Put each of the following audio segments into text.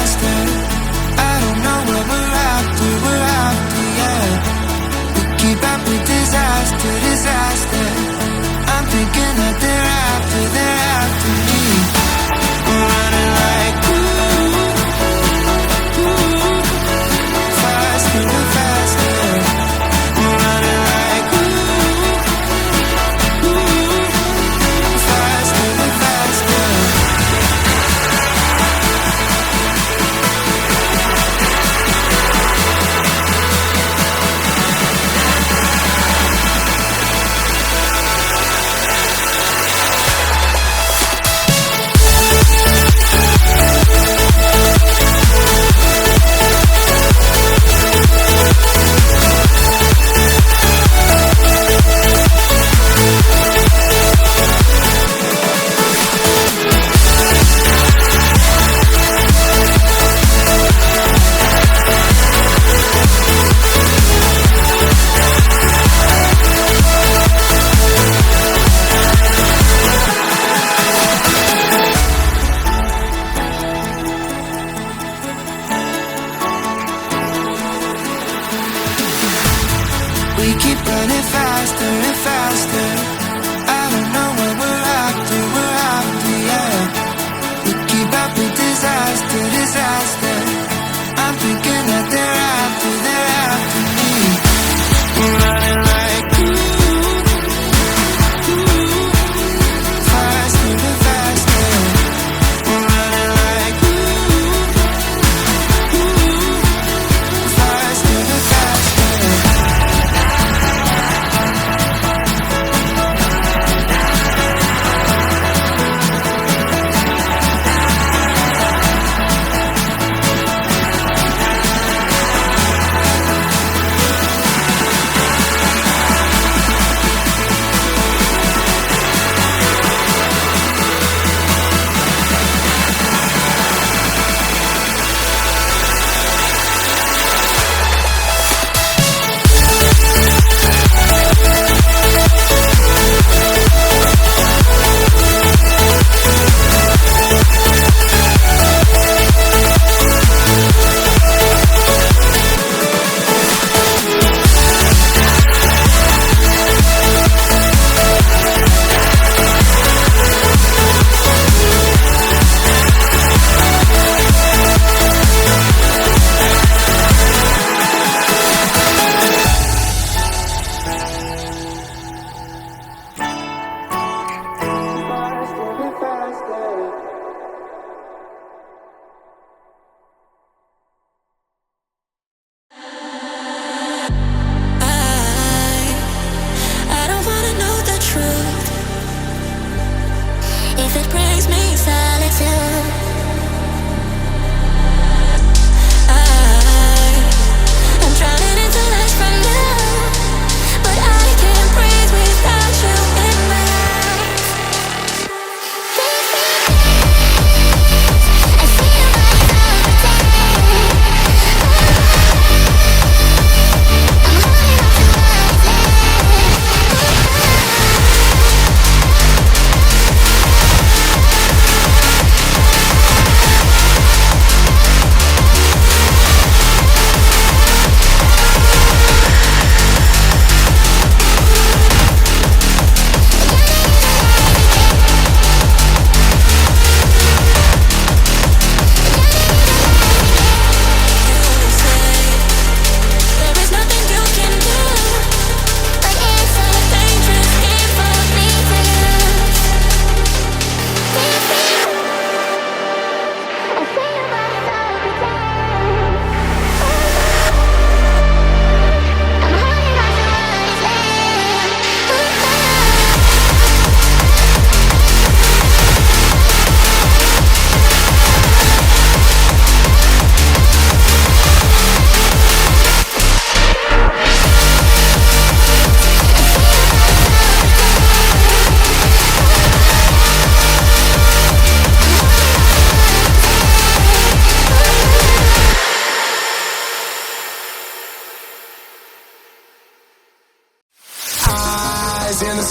faster. I don't know what we're after, yeah. We keep up with disaster, disaster. I'm thinking that they're after me. We're running like faster and faster. We're running like faster and faster. We keep running faster and faster. I don't know what we're after, yeah. We keep up with disaster, disaster. I'm thinking that they're after me. We're running like faster and faster. We're running like faster and faster.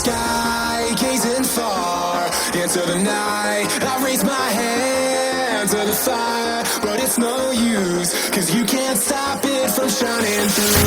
sky, gazing far into the night. I raise my hands to the fire, but it's no use, 'cause you can't stop it from shining through.